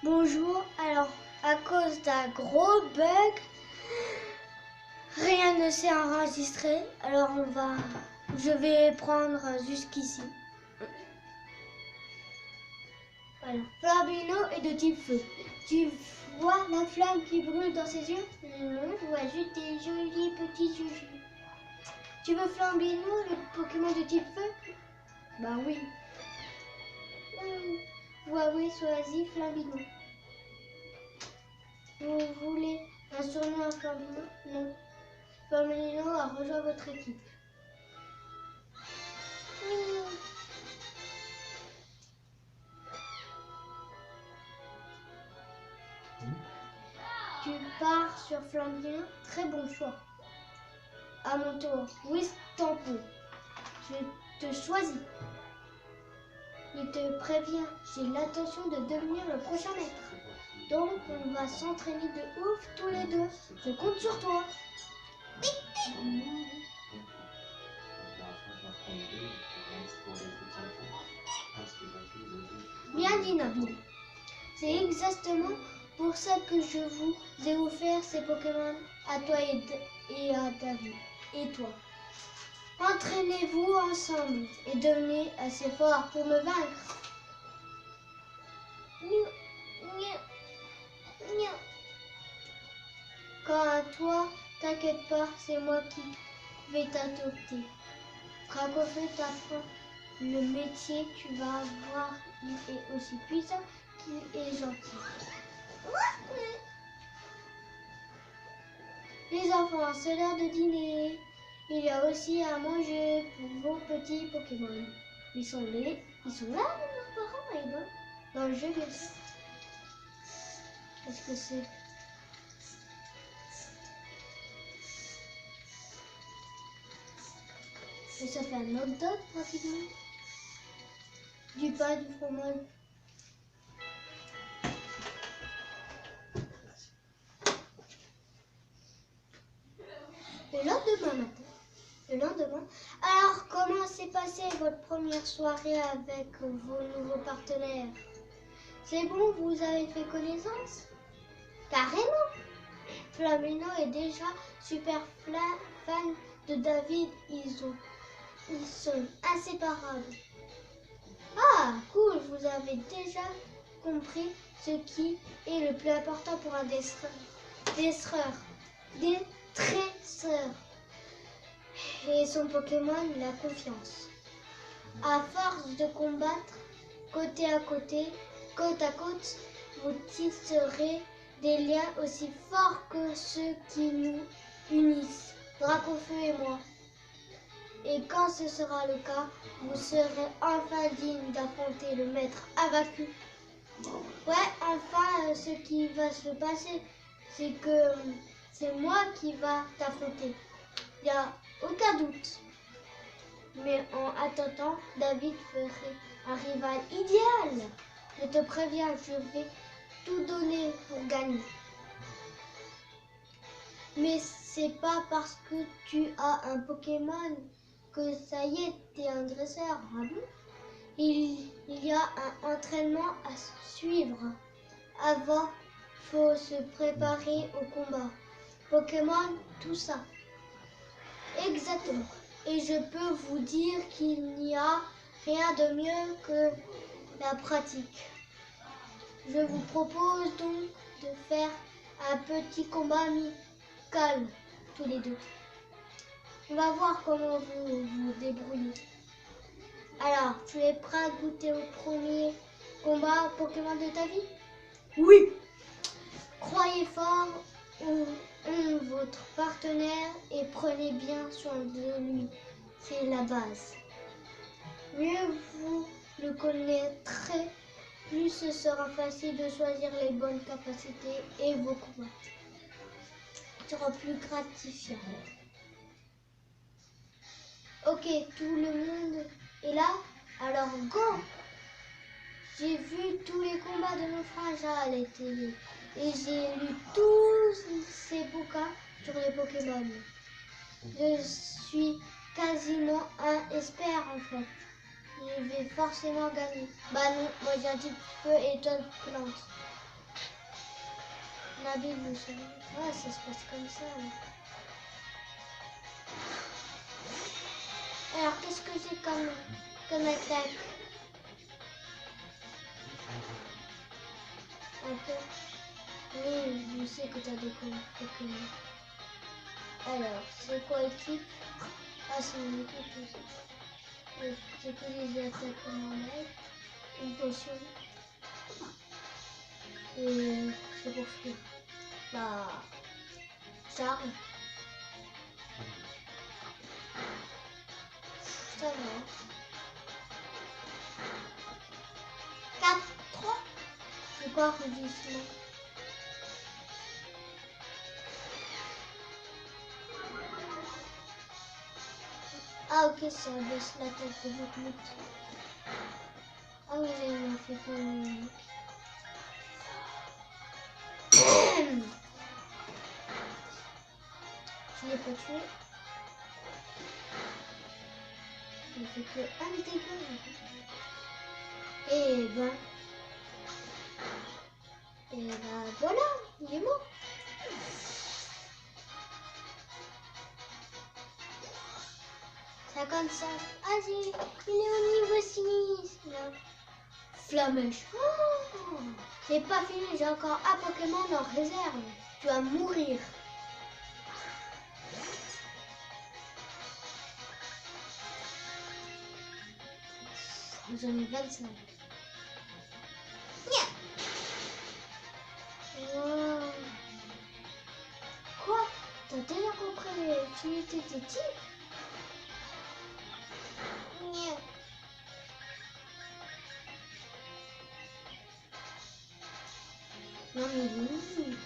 Bonjour, alors à cause d'un gros bug, rien ne s'est enregistré, alors je vais prendre jusqu'ici. Voilà. Flambino est de type feu. Tu vois la flamme qui brûle dans ses yeux? Non, je vois juste des jolis petits yeux. Tu veux Flambino, le Pokémon de type feu? Bah oui. Oui, choisis Flambino. Vous voulez un surnom à Flambino? Non. Flambino a rejoint votre équipe. Tu pars sur Flambino, très bon choix. À mon tour, Wistampo, je te choisis. Il te prévient, j'ai l'intention de devenir le prochain maître. Donc on va s'entraîner de ouf tous les deux. Je compte sur toi. Bien dit, Nabil. C'est exactement pour ça que je vous ai offert ces Pokémon à toi et à David. Et toi. Entraînez-vous ensemble et devenez assez fort pour me vaincre. Quant à toi, t'inquiète pas, c'est moi qui vais t'adopter. Dracofeu t'apprend le métier, tu vas voir, il est aussi puissant qu'il est gentil. Les enfants, c'est l'heure de dîner. Il y a aussi à manger pour vos petits Pokémon. Ils sont là, nos parents, dans le jeu. Qu'est-ce que c'est? Et ça fait un hot dog pratiquement. Du pain, du fromage. Le lendemain. Alors, comment s'est passée votre première soirée avec vos nouveaux partenaires? C'est bon, vous avez fait connaissance? Carrément! Flambino est déjà super fan de David. Ils sont inséparables. Ah, cool, vous avez déjà compris ce qui est le plus important pour un dresseur. Et son Pokémon, la confiance. À force de combattre côte à côte, vous tisserez des liens aussi forts que ceux qui nous unissent, Dracofeu et moi. Et quand ce sera le cas, vous serez enfin digne d'affronter le maître invaincu. Ouais, enfin, ce qui va se passer, c'est que c'est moi qui va t'affronter. Il n'y a aucun doute. Mais en attendant, David ferait un rival idéal. Je te préviens, je vais tout donner pour gagner. Mais c'est pas parce que tu as un Pokémon que ça y est, t'es un dresseur. Ah bon? Il y a un entraînement à suivre. Avant, faut se préparer au combat. Pokémon, tout ça. Exactement. Et je peux vous dire qu'il n'y a rien de mieux que la pratique. Je vous propose donc de faire un petit combat amical tous les deux. On va voir comment vous vous débrouillez. Alors, tu es prêt à goûter au premier combat Pokémon de ta vie? Oui. Croyez fort en votre partenaire et prenez bien soin de lui. C'est la base. Mieux vous le connaîtrez, plus ce sera facile de choisir les bonnes capacités et vos combats sera plus gratifiant. Ok, tout le monde est là? Alors go! J'ai vu tous les combats de nos frères à la télé et j'ai lu tous ces bouquins sur les Pokémon. Je suis quasiment un expert en fait. Je vais forcément gagner. Bah non, moi j'ai un type feu et toi plante. Nabil, vous savez. Ah, ça se passe comme ça. Alors, qu'est-ce que j'ai comme attaque? Un peu. Oui, je sais que tu as des Pokémon. Alors, c'est quoi équipe? Ah, c'est une équipe aussi. C'est que les attaques normales. Une potion. Et c'est pour ce que. Bah. Charme. Ça va. 4, 3. C'est quoi rugissement? Ah ok, ça baisse la tête de votre lutte. Ah oui, j'ai fait que... Je l'ai pas tué. Il fait que un dégât. Et ben... voilà, il est mort. Ça comme ça. Ah il est au niveau 6. Là. Flamèche. Oh, c'est pas fini, j'ai encore un Pokémon en réserve. Tu vas mourir. J'en ai 25. Yeah. Wow. Quoi? T'as déjà compris l'utilité des types? Yeah. Non mais oui.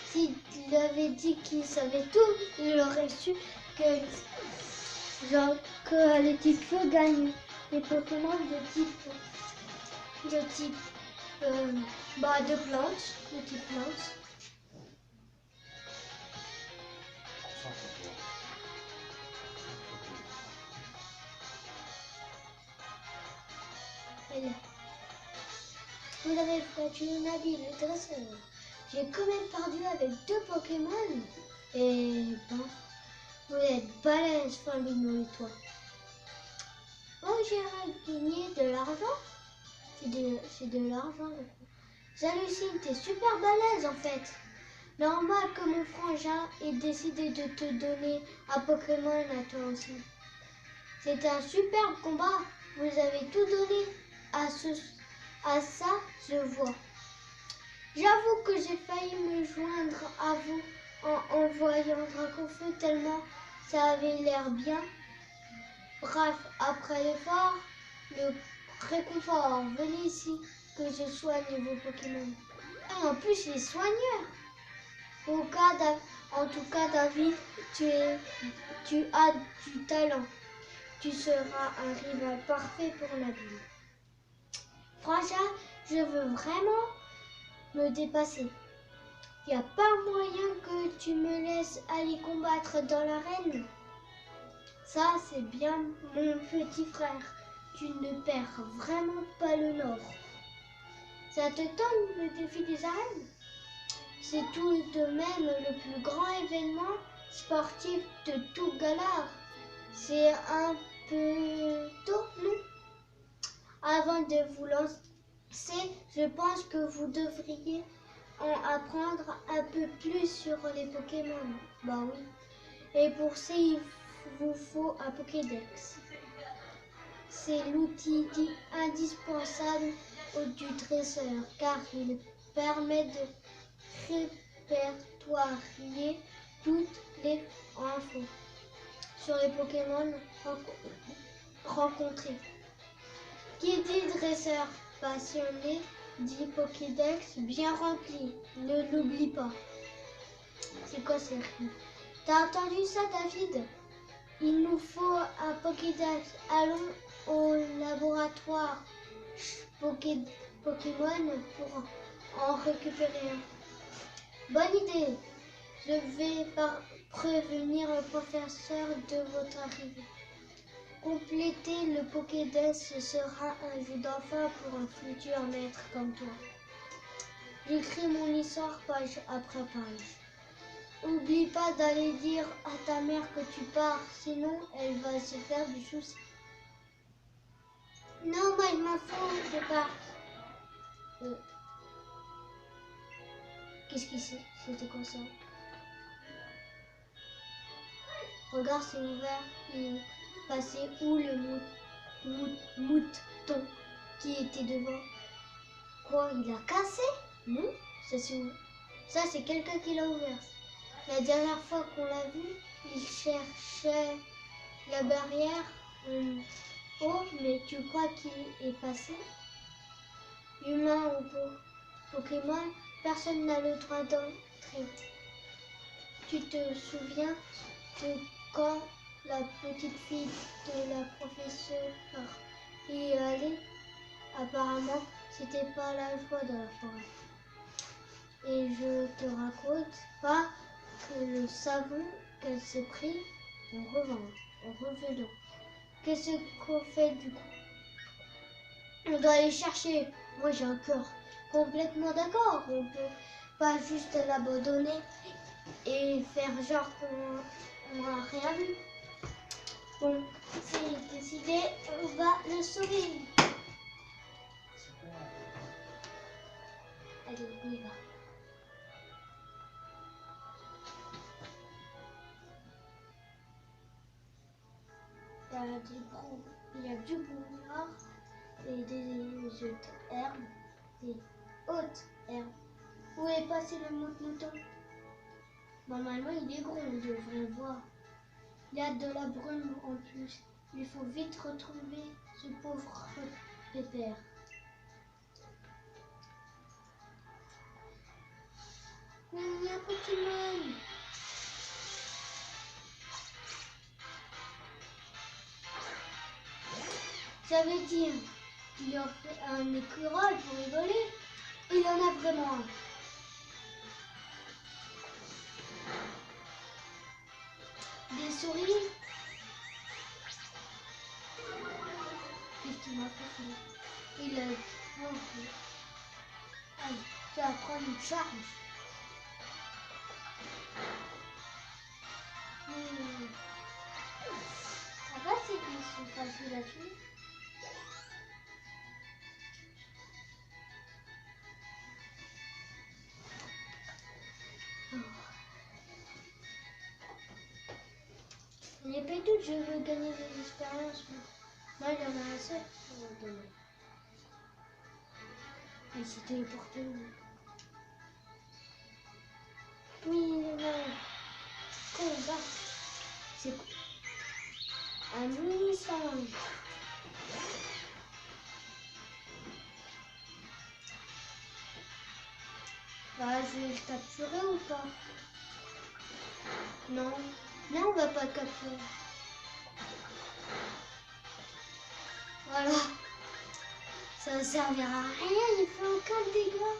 S'il avait dit qu'il savait tout, il aurait su que genre que les types feu gagnent les Pokémon de type de plantes, de type plantes. Et là. Vous avez battu Nabil, le dresseur. J'ai quand même perdu avec 2 Pokémon. Et ben, vous êtes balèze, Fambino et toi. Oh, j'ai gagné de l'argent. C'est de l'argent. J'hallucine, t'es super balèze en fait. Normal que mon frangin ait décidé de te donner un Pokémon à toi aussi. C'était un superbe combat. Vous avez tout donné à ça, je vois. J'avoue que j'ai failli me joindre à vous en voyant Dracaufeu tellement ça avait l'air bien. Bref, après l'effort, le réconfort, venez ici que je soigne vos Pokémon. Et en plus, les soigneurs. En tout cas, David, tu as du talent. Tu seras un rival parfait pour Nabil. Franchement, je veux vraiment me dépasser. Y a pas moyen que tu me laisses aller combattre dans l'arène? Ça, c'est bien mon petit frère. Tu ne perds vraiment pas le nord. Ça te tente le défi des arènes? C'est tout de même le plus grand événement sportif de tout Galar. C'est un peu tôt, non? Avant de vous lancer, je pense que vous devriez en apprendre un peu plus sur les Pokémon. Bah oui. Et pour ça, il vous faut un Pokédex. C'est l'outil indispensable du dresseur car il permet de répertorier toutes les infos sur les Pokémon rencontrés. Qui dit dresseur passionné dit Pokédex bien rempli. Ne l'oublie pas. C'est quoi ces rimes? T'as entendu ça, David? Il nous faut un Pokédex. Allons au laboratoire Pokémon pour en récupérer un. Bonne idée. Je vais prévenir le professeur de votre arrivée. Compléter le Pokédex sera un jeu d'enfant pour un futur maître comme toi. J'écris mon histoire page après page. Oublie pas d'aller dire à ta mère que tu pars, sinon elle va se faire du souci. Non, moi je m'en fous, je pars. Qu'est-ce qui c'est? C'était quoi ça? Regarde, c'est ouvert. Il est passé où le mouton qui était devant? Quoi, il a cassé? Non, ça c'est ouvert. Ça c'est quelqu'un qui l'a ouvert. La dernière fois qu'on l'a vu, il cherchait la barrière en haut, mais tu crois qu'il est passé? Humain ou Pokémon, personne n'a le droit d'entrer. Tu te souviens de quand la petite fille de la professeure y est allée? Apparemment, c'était pas la joie de la forêt. Et je te raconte pas que le savon qu'elle s'est pris en revenant. Qu'est-ce qu'on fait du coup? On doit aller chercher. Moi j'ai un cœur complètement d'accord. On peut pas juste l'abandonner et faire genre qu'on n'a rien vu. Bon, c'est décidé, on va le sauver. Allez, on y va. Il y a du brouillard et des hautes herbes, des hautes herbes. Où est passé le mouton? Normalement, il est gros, on devrait le voir. Il y a de la brume en plus. Il faut vite retrouver ce pauvre pépère. Il y a Pokémon. Ça veut dire qu'il y a un écureuil pour rigoler. Il en a vraiment un. Des souris. Qu'est-ce qu'il m'a fait? Il a... Oh, allez, tu vas prendre une charge. Ça va, c'est qu'ils sont faciles à tuer. Les pétoutes, je veux gagner des expériences. Moi, il y en a assez. On va donner. Il s'est téléporté où? Oui, non. Combat. C'est quoi? Un mini-singe. Bah, je vais le capturer ou pas? Non. Non, on va pas le capturer. Voilà. Ça ne servira à rien, il fait aucun dégât.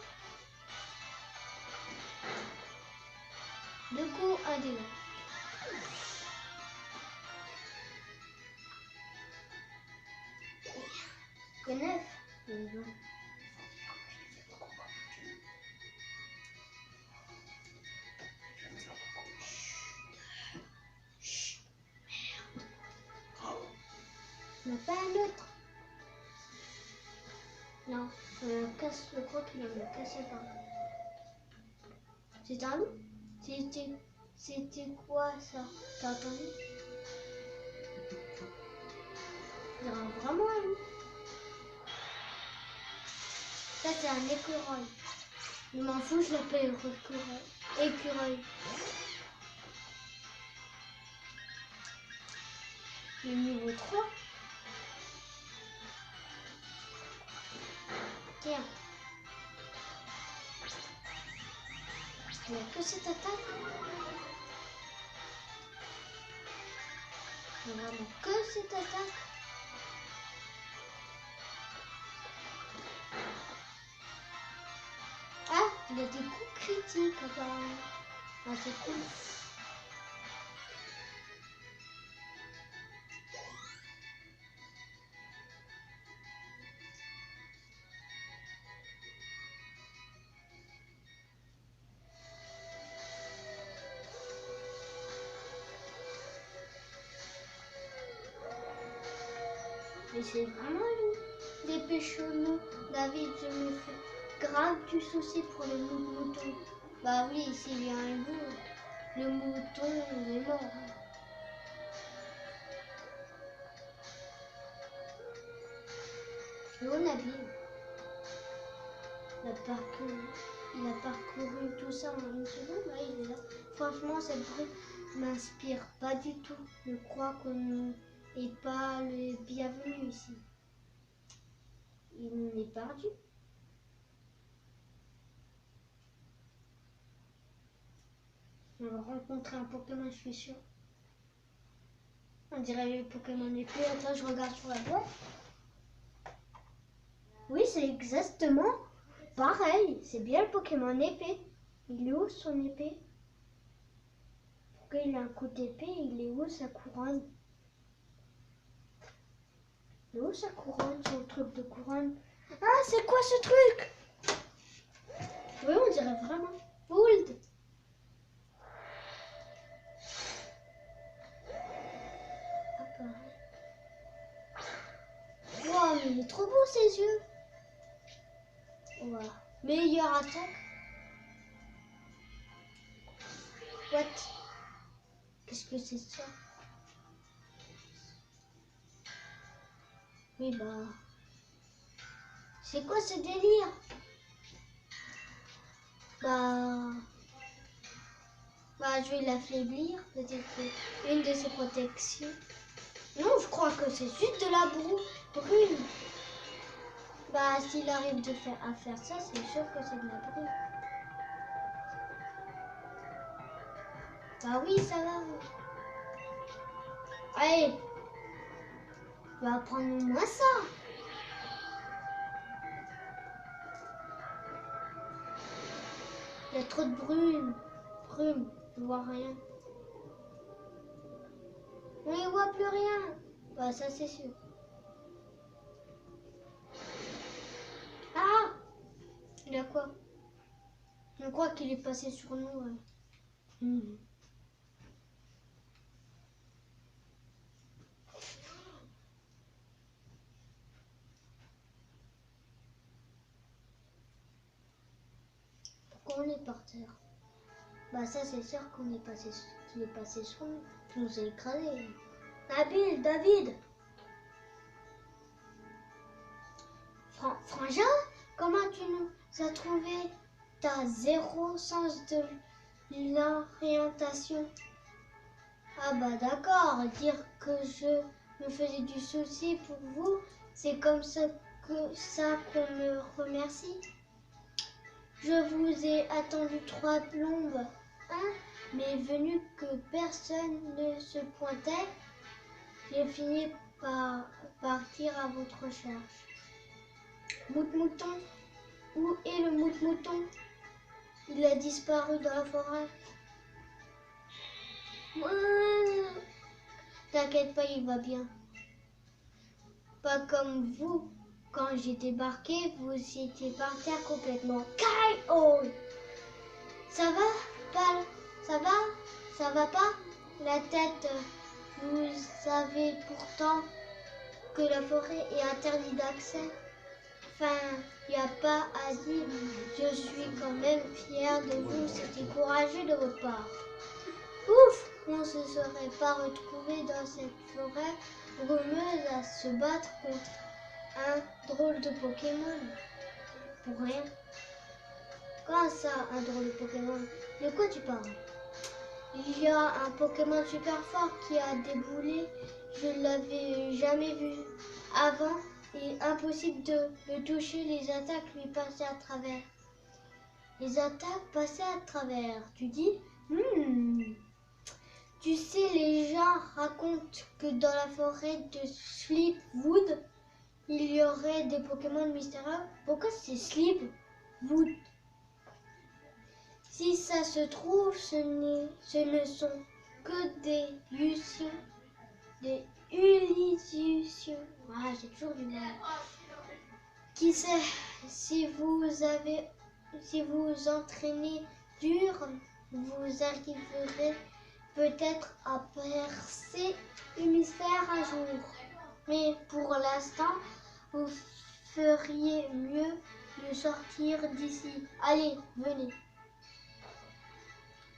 Du coup, un dégât. Que 9. Non. Il n'y en a pas un autre. Non, je crois qu'il en a cassé par là. C'est un loup? C'était quoi ça? T'as entendu? Il y a vraiment un loup. Ça c'est un écureuil. Je m'en fous, je l'appelle écureuil. Le niveau 3. Tiens. Il n'y a que cette attaque. Il n'y a vraiment que cette attaque. Ah, il y a des coups critiques apparemment. Ah, c'est cool. Mais c'est vraiment dépêchons-nous, David, je me fais grave du souci pour le mouton. Bah oui, s'il y a un loup, le mouton est mort. L'eau Nabil, il a parcouru tout ça en une seconde, là il est là. Franchement, cette bruit m'inspire pas du tout. Je crois qu'on n'est pas le bienvenu ici. Il est perdu. On va rencontrer un Pokémon, je suis sûre. On dirait le Pokémon épée. Attends, je regarde sur la boîte. Oui, c'est exactement pareil. C'est bien le Pokémon épée. Il est où son épée? Pourquoi il a un coup d'épée? Il est où sa couronne? Il est où sa couronne, son truc de couronne? Ah, c'est quoi ce truc? Oui, on dirait vraiment Bold. Wow, mais il est trop beau ses yeux. Wow. Meilleure attaque. What? Qu'est-ce que c'est ça? Oui, bah... C'est quoi ce délire? Bah, je vais l'affaiblir. Peut-être une de ses protections. Non, je crois que c'est juste de la brune. Bah, s'il arrive à faire ça, c'est sûr que c'est de la brune. Bah oui, ça va. Allez, bah prends-moi ça. Il y a trop de brume. Je vois rien. On ne voit plus rien. Bah ça c'est sûr. Ah! Il a quoi? Je crois qu'il est passé sur nous. Ouais. Pourquoi on est par terre? Bah ça c'est sûr qu'il est passé sur nous. Il nous a écrasé. Nabil, David! Frangin, comment tu nous as trouvé? T'as zéro sens de l'orientation. Ah bah d'accord, dire que je me faisais du souci pour vous, c'est comme ça qu'on me remercie. Je vous ai attendu 3 plombes, hein, mais venu que personne ne se pointait, j'ai fini par partir à votre recherche. Mout-mouton, où est le mout-mouton? Il a disparu dans la forêt. T'inquiète pas, il va bien. Pas comme vous, quand j'ai débarqué, vous étiez par terre complètement. K.O. Ça va, Pal? Ça va pas? La tête, vous savez pourtant que la forêt est interdite d'accès. Enfin, il n'y a pas à dire, je suis quand même fière de vous, c'était courageux de votre part. Ouf, on ne se serait pas retrouvé dans cette forêt brumeuse à se battre contre un drôle de Pokémon. Pour rien. Comment ça, un drôle de Pokémon? De quoi tu parles? Il y a un Pokémon super fort qui a déboulé, je ne l'avais jamais vu avant. Et impossible de le toucher, les attaques lui passaient à travers. Les attaques passaient à travers, tu dis? Tu sais, les gens racontent que dans la forêt de Sleepwood, il y aurait des Pokémon mystérieux. Pourquoi c'est Sleepwood? Si ça se trouve, ce ne sont que des illusions. Des illusions. Ah, j'ai toujours du mal. Qui sait, si vous entraînez dur, vous arriverez peut-être à percer le mystère un jour. Mais pour l'instant, vous feriez mieux de sortir d'ici. Allez, venez.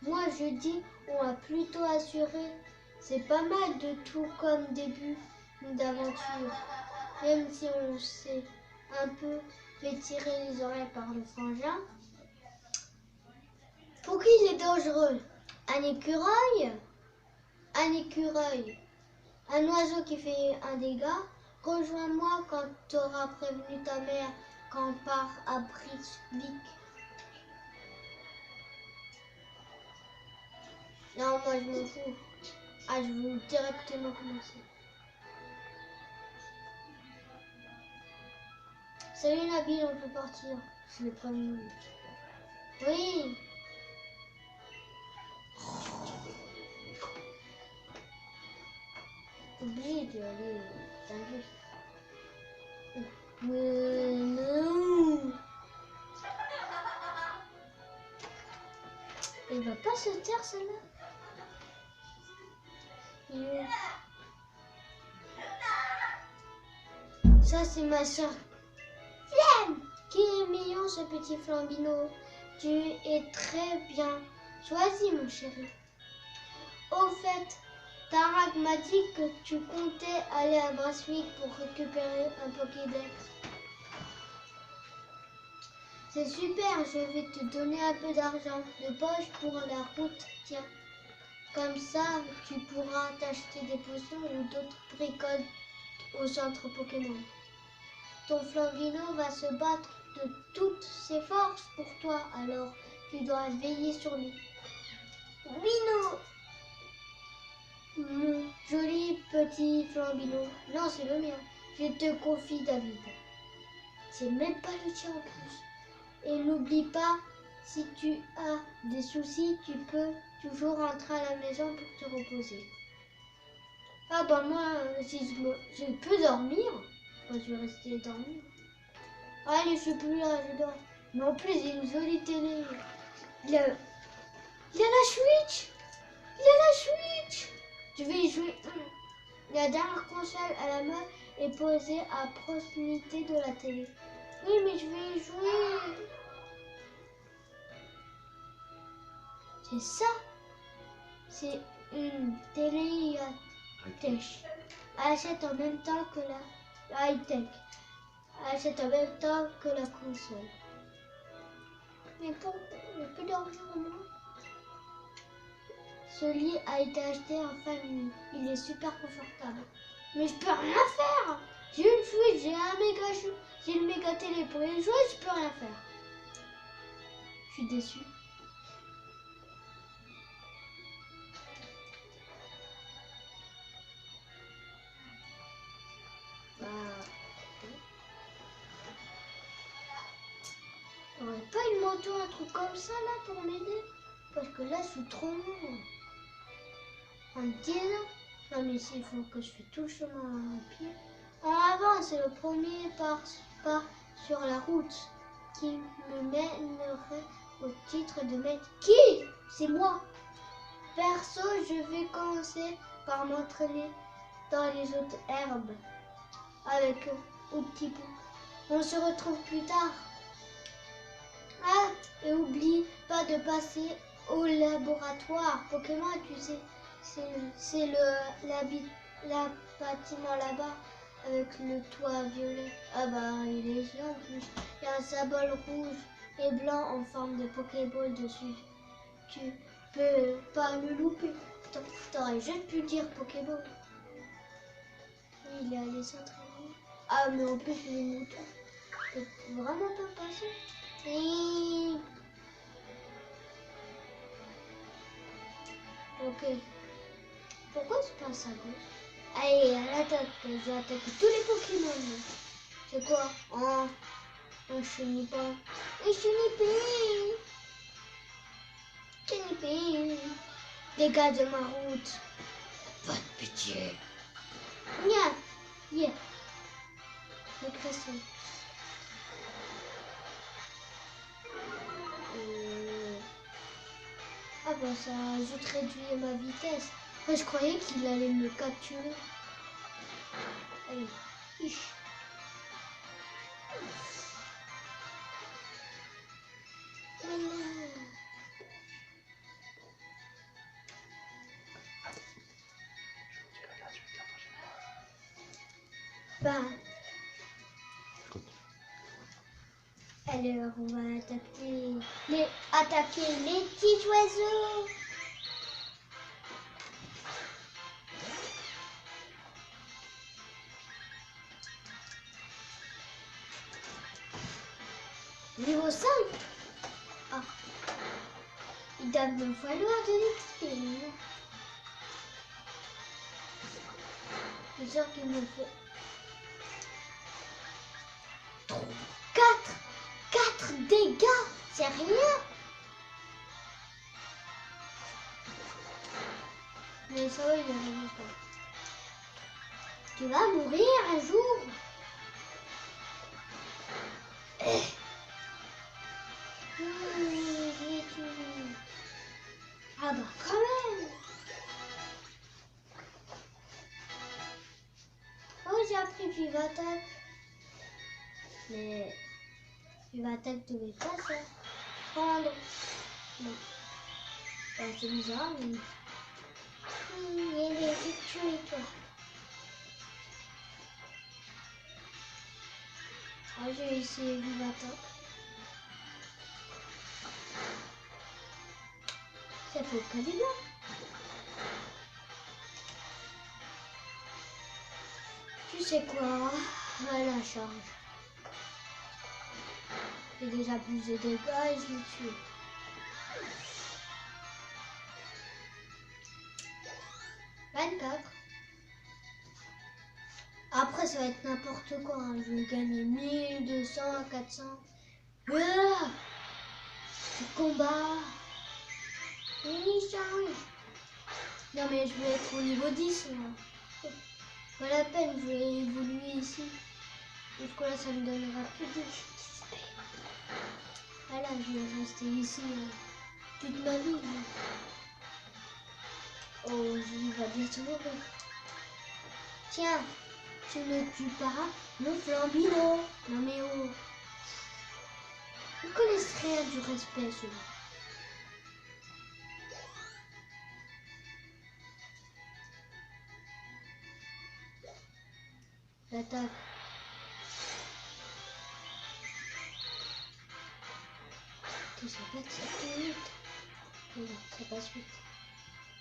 Moi, je dis, on a plutôt assuré. C'est pas mal de tout comme début d'aventure. Même si on s'est un peu fait tirer les oreilles par le frangin. Pour qui il est dangereux? Un écureuil? Un écureuil. Un oiseau qui fait un dégât? Rejoins-moi quand tu auras prévenu ta mère qu'on part à Brisbane. Non, moi je m'en fous. Ah, je veux directement commencer. Salut Nabil, on peut partir. Je l'ai prévenu. Oui. Obligé d'y aller. T'inquiète. Mais non. Elle va pas se taire celle-là. Ça c'est ma soeur. Viens. Qui est mignon ce petit Flambino. Tu es très bien choisi mon chéri. Au fait, Tarak m'a dit que tu comptais aller à Brunswick pour récupérer un Pokédex. C'est super, je vais te donner un peu d'argent de poche pour la route, tiens. Comme ça, tu pourras t'acheter des potions ou d'autres bricoles au centre Pokémon. Ton Flambino va se battre de toutes ses forces pour toi, alors tu dois veiller sur lui. Wino! Mon joli petit Flambino. Non, c'est le mien. Je te confie David. C'est même pas le tien en plus. Et n'oublie pas, si tu as des soucis, tu peux toujours rentrer à la maison pour te reposer. Ah bah moi, si je peux dormir, moi, je vais rester dormir. Allez, je suis plus là, je dors. Mais en plus, il y a une jolie télé. Il y a la Switch. Il y a la Switch. Je vais y jouer. La dernière console à la mode est posée à proximité de la télé. Oui, mais je vais y jouer. C'est ça. C'est une télé high-tech. Achète en même temps que la high-tech. Achète en même temps que la console. Mais pour je peux dormir au moins. Ce lit a été acheté en famille. Il est super confortable. Mais je peux rien faire. J'ai une Switch, j'ai une méga télé pour y jouer, je peux rien faire. Je suis déçue. On aurait pas une moto, un truc comme ça là pour m'aider? Parce que là je suis trop loin. Un diesel? Non mais il faut que je fasse tout le chemin à pied. En avant, c'est le premier pas sur la route qui me mènerait au titre de maître. Qui? C'est moi. Perso, je vais commencer par m'entraîner dans les autres herbes avec Outtipou. On se retrouve plus tard. Ah, et oublie pas de passer au laboratoire Pokémon, tu sais, c'est la bâtiment là-bas avec le toit violet. Ah bah, il est géant en plus. Il y a un symbole rouge et blanc en forme de Pokéball dessus. Tu peux pas le louper. T'aurais juste pu dire Pokéball. Oui, il est allé s'entraîner. Ah, mais en plus, il est mouton. Je peux vraiment pas passer. Et... Ok. Pourquoi je passe à gauche? Allez, à l'attaque. Je vais attaquer tous les Pokémon. C'est quoi? Oh, un Chenipa. Un Chenipa. Chenipa. Dégage de ma route. Pas de pitié. Nya. Yeah. Le cresson. Ah bah ça a juste réduit ma vitesse. Enfin, je croyais qu'il allait me capturer. Allez. Ich. Ben. Alors, on va attaquer les petits oiseaux. Niveau 5. Ah. Il doit me falloir de l'XP. C'est sûr qu'il me faut 4 dégâts. C'est rien. Mais ça va, il n'arrive pas. Tu vas mourir un jour. Ah bah quand même. Oh, j'ai appris Vive Attaque. Mais Vive Attaque devait pas ça. Prendre. Non. Bah, c'est bizarre, mais... Il y a des victoires et toi. Ah, j'ai essayé Vive Attaque. Ça fait aucun dégât. Tu sais quoi? À la charge. J'ai déjà plus de dégâts et je l'ai tué. Après, ça va être n'importe quoi. Hein. Je vais gagner 1200, 400. Combat. Mini-change. Non, mais je vais être au niveau 10. Là. Pas la peine, je vais évoluer ici. Parce que là, ça me donnera plus de XP. Voilà, je vais rester ici toute ma vie. Oh, je vais bientôt mourir. Tiens, tu ne tues pas le flambino. Non mais oh. Ils connaissent rien du respect, celui-là. L'attaque. Ok, ça passe 7 minutes. Non, ça passe vite.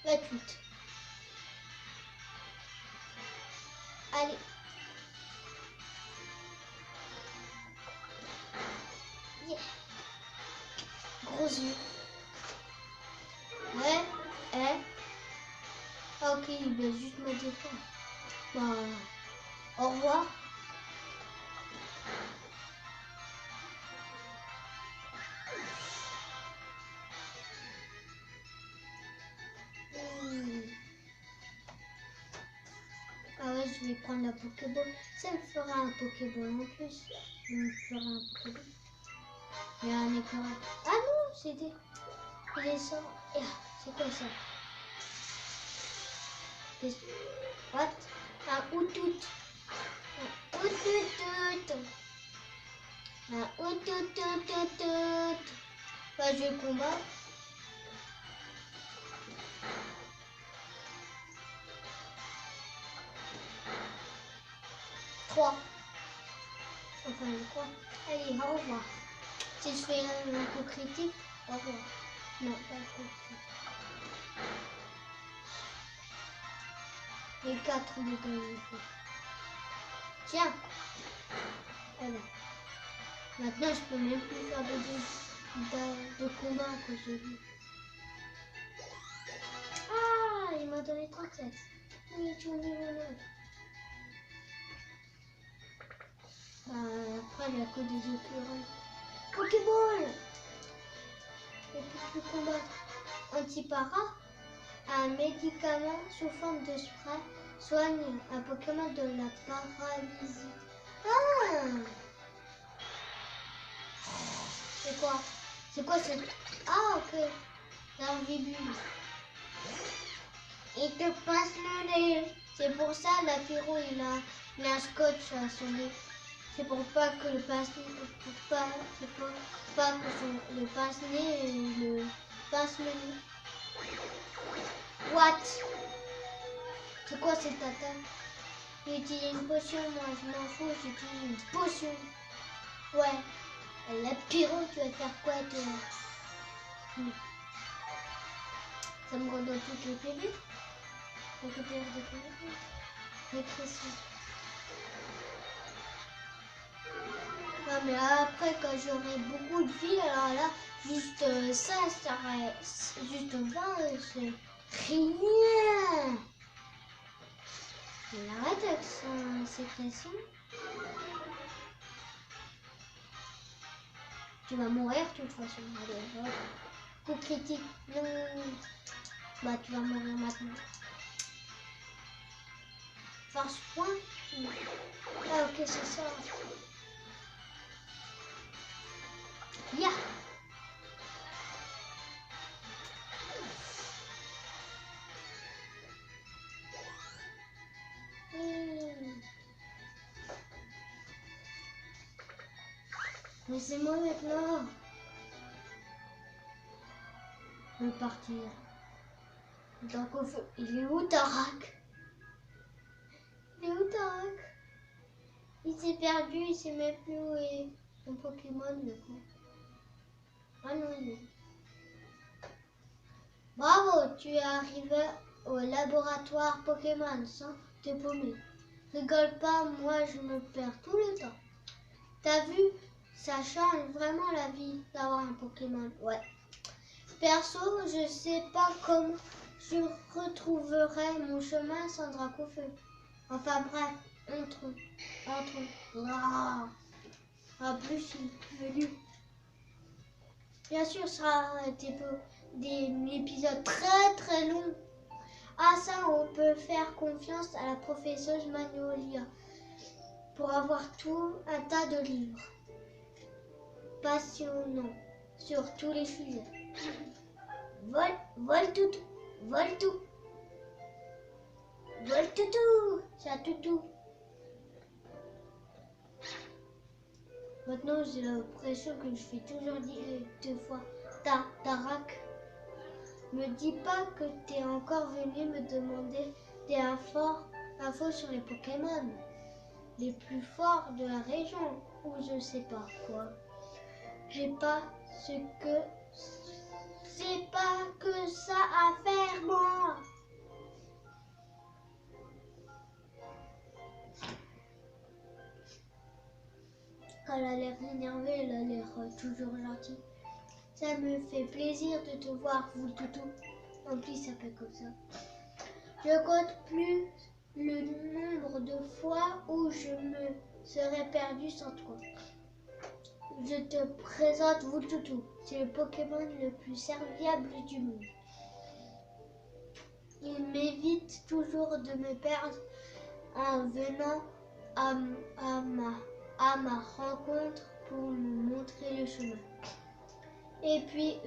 28. Allez. Yeah. Gros yeux. Ouais. Ah, ok, il va juste me défendre. Bah, au revoir. Ah ouais, je vais prendre la Pokéball. Ça me fera un Pokéball en plus. Ça me fera un Pokéball. Il y a un écran. Ah non, c'était... Il est ça. C'est quoi ça? What? Un outout. Un outout. Un outout. Bah, je vais combattre. 3. Enfin, je crois. Allez, au revoir. Si je fais un coup critique, au revoir. Non, pas le coup critique. Les 4 dégâts. Tiens. Voilà. Maintenant, je peux même plus faire de combat à cause de lui. Ah, il m'a donné 37. Oui, tu niveau 9. Après, il n'y a que des occurrences. Pokéball. Il ne peut plus combattre. Antipara, un médicament sous forme de spray, soigne un Pokémon de la paralysie. Ah! C'est quoi? C'est quoi cette... Ah, ok. L'ambibule. Il te passe le nez. C'est pour ça l'apéro il a un scotch à son nez. C'est pour pas que le pince-nez, pas que le pince-nez le pince le nez. What? C'est quoi cette attaque? J'utilise une potion, moi je m'en fous, j'utilise une potion. Ouais. L'apéro, tu vas faire quoi toi? Ça me redonne toutes les PV. Récupère des PV. Rétrécir. Non mais après quand j'aurai beaucoup de vie, alors là, juste ça serait juste 20, c'est rien. Il arrête avec son sécrétion. Tu vas mourir de toute façon. Allez, hop. Coup critique. Non. Bah tu vas mourir maintenant. Force point. Ah ok c'est ça. Ya. Mais c'est moi maintenant. Je vais partir. Donc au feu. Il est où Tarak? Il est où Tarak? Il s'est perdu, il sait même plus où est son Pokémon le coup. Ah non, il est. Bravo, tu es arrivé au laboratoire Pokémon sans te paumer. Rigole pas, moi je me perds tout le temps. T'as vu, ça change vraiment la vie d'avoir un Pokémon. Ouais. Perso, je sais pas comment je retrouverai mon chemin sans Dracofeu. Enfin bref, entrons. Ah, plus il est venu. Bien sûr, ce sera des épisodes très longs. Ah ça, on peut faire confiance à la professeuse Magnolia pour avoir tout un tas de livres passionnants sur tous les sujets. Vol toutou, c'est un toutou. Maintenant, j'ai l'impression que je fais toujours dire 2 fois Tarak. Me dis pas que t'es encore venu me demander des infos sur les Pokémon les plus forts de la région ou je sais pas quoi. C'est pas que ça à faire moi. Quand elle a l'air énervée, elle a l'air toujours gentille. Ça me fait plaisir de te voir, vous toutou. En plus, ça fait comme ça. Je compte plus le nombre de fois où je me serais perdu sans toi. Je te présente Voultoutou. C'est le Pokémon le plus serviable du monde. Il m'évite toujours de me perdre en venant à ma rencontre pour me montrer le chemin. Et puis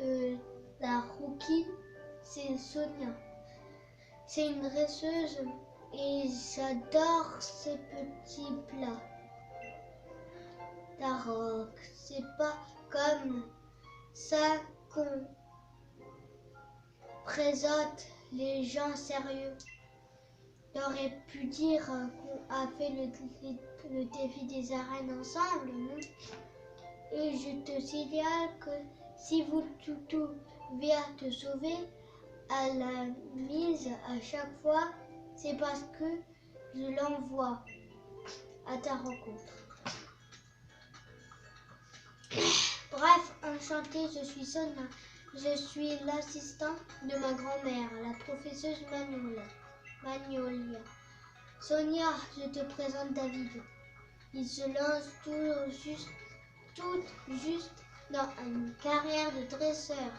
la rouquine, c'est Sonia. C'est une dresseuse et j'adore ses petits plats. Tarok, c'est pas comme ça qu'on présente les gens sérieux. T'aurais pu dire qu'on a fait le défi des arènes ensemble, non? Et je te signale que si Voultoutou vient te sauver à la mise à chaque fois, c'est parce que je l'envoie à ta rencontre. Bref, enchantée, je suis Sonia. Je suis l'assistante de ma grand-mère, la professeuse Magnolia. Sonia, je te présente David. Il se lance tout juste dans une carrière de dresseur.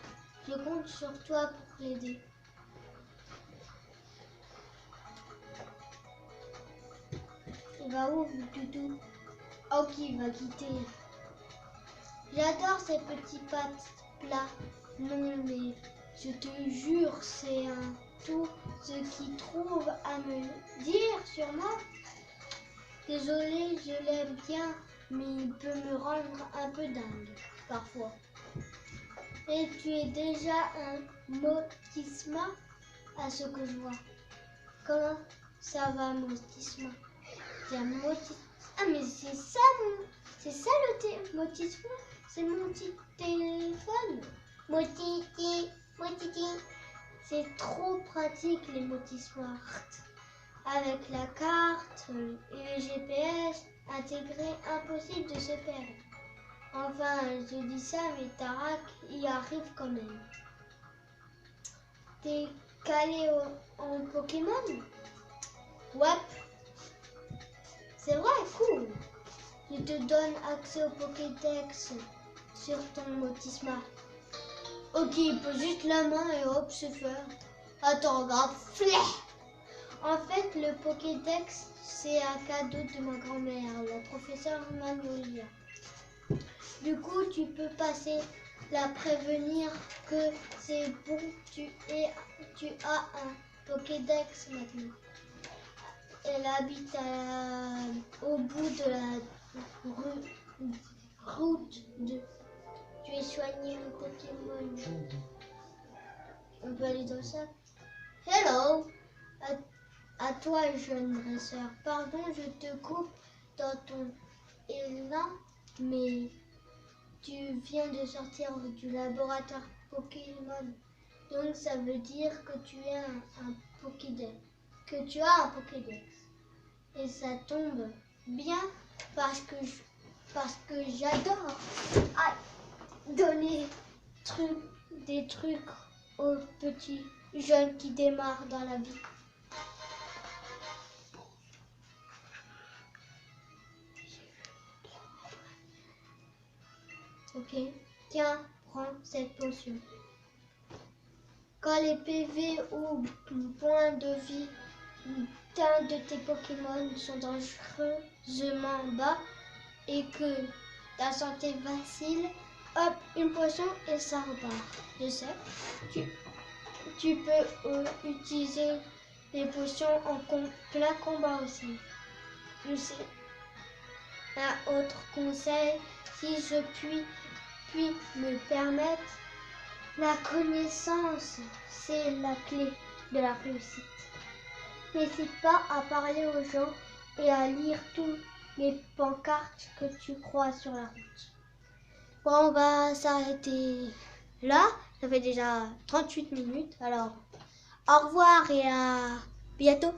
Je compte sur toi pour l'aider. Il va où, Toutou? Ok, il va quitter. J'adore ces petits plats non mais Je te jure, c'est un tout ce qu'il trouve à me dire sur moi. Désolé, je l'aime bien, mais il peut me rendre un peu dingue, parfois. Et tu es déjà un Motisma, à ce que je vois. Comment ça va, Motisma? C'est un Ah, mais c'est ça, c'est ça le Motisma. C'est mon petit téléphone. Motiti. C'est trop pratique, les Motismart. Avec la carte et le GPS intégré, impossible de se perdre. Enfin, je dis ça, mais Tarak y arrive quand même. T'es calé en Pokémon? Ouais. C'est vrai, cool. Je te donne accès au Pokédex sur ton Motisma. Ok, il pose juste la main et hop, c'est fait. Attends, regarde. En fait, le Pokédex, c'est un cadeau de ma grand-mère, la professeure Magnolia. Du coup, tu peux passer la prévenir que c'est bon, tu as un Pokédex maintenant. Elle habite au bout de la route de... Tu es soigné le Pokémon. On peut aller dans ça. Hello! À toi, jeune dresseur. Pardon, je te coupe dans ton élan, mais tu viens de sortir du laboratoire Pokémon. Donc ça veut dire que tu es un Pokédex. Que tu as un Pokédex. Et ça tombe bien parce que j'adore donner des trucs aux petits jeunes qui démarrent dans la vie. Ok, tiens, prends cette potion. Quand les PV ou points de vie d'un de tes Pokémon sont dangereusement bas et que ta santé vacille, hop, une potion et ça repart. Je sais. Tu peux utiliser les potions en plein combat aussi. Je sais. Un autre conseil, si je puis me permettre, la connaissance, c'est la clé de la réussite. N'hésite pas à parler aux gens et à lire toutes les pancartes que tu crois sur la route. Bon, on va s'arrêter là. Ça fait déjà 38 minutes. Alors, au revoir et à bientôt.